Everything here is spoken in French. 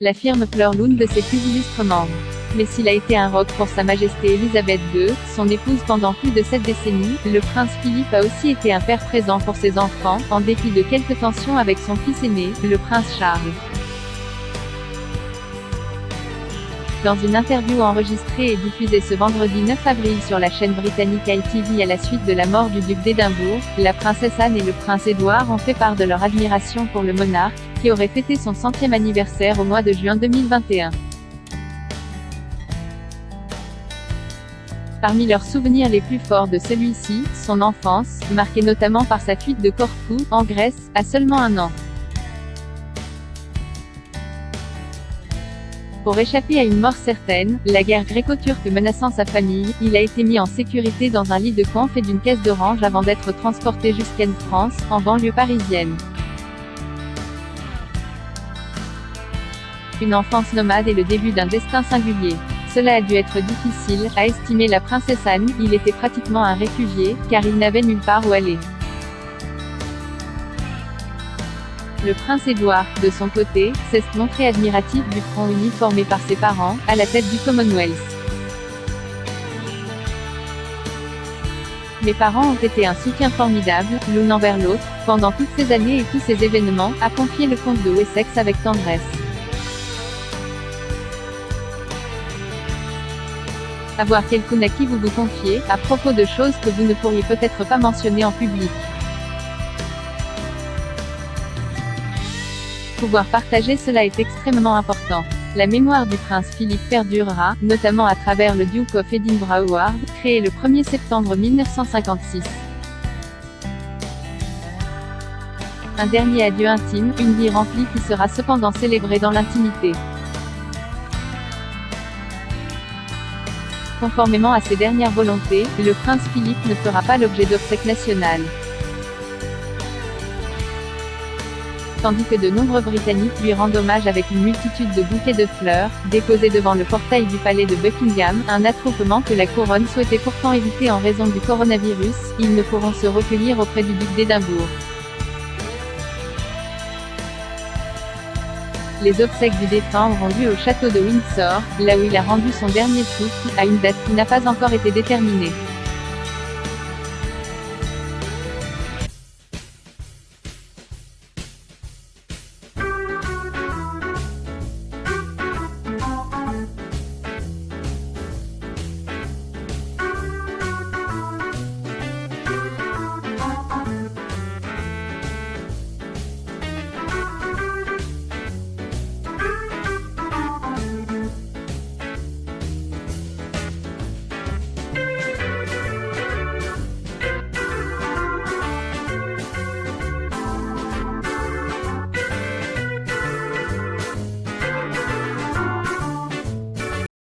La firme pleure l'une de ses plus illustres membres. Mais s'il a été un roc pour Sa Majesté Elisabeth II, son épouse pendant plus de 7 décennies, le prince Philippe a aussi été un père présent pour ses enfants, en dépit de quelques tensions avec son fils aîné, le prince Charles. Dans une interview enregistrée et diffusée ce vendredi 9 avril sur la chaîne britannique ITV à la suite de la mort du duc d'Édimbourg, la princesse Anne et le prince Édouard ont fait part de leur admiration pour le monarque, qui aurait fêté son 100e anniversaire au mois de juin 2021. Parmi leurs souvenirs les plus forts de celui-ci, son enfance, marquée notamment par sa fuite de Corfou, en Grèce, à seulement 1 an. Pour échapper à une mort certaine, la guerre gréco-turque menaçant sa famille, il a été mis en sécurité dans un lit de camp fait d'une caisse d'orange avant d'être transporté jusqu'en France, en banlieue parisienne. Une enfance nomade et le début d'un destin singulier. Cela a dû être difficile, a estimé la princesse Anne, il était pratiquement un réfugié, car il n'avait nulle part où aller. Le prince Édouard, de son côté, s'est montré admiratif du front uni formé par ses parents, à la tête du Commonwealth. Mes parents ont été un soutien formidable, l'un envers l'autre, pendant toutes ces années et tous ces événements, a confié le comte de Wessex avec tendresse. Avoir quelqu'un à qui vous vous confiez, à propos de choses que vous ne pourriez peut-être pas mentionner en public. Pouvoir partager cela est extrêmement important. La mémoire du prince Philippe perdurera, notamment à travers le Duke of Edinburgh Award, créé le 1er septembre 1956. Un dernier adieu intime, une vie remplie qui sera cependant célébrée dans l'intimité. Conformément à ses dernières volontés, le prince Philippe ne fera pas l'objet d'obsèques nationales. Tandis que de nombreux Britanniques lui rendent hommage avec une multitude de bouquets de fleurs, déposés devant le portail du palais de Buckingham, un attroupement que la couronne souhaitait pourtant éviter en raison du coronavirus, ils ne pourront se recueillir auprès du duc d'Édimbourg. Les obsèques du défunt auront lieu au château de Windsor, là où il a rendu son dernier souffle, à une date qui n'a pas encore été déterminée.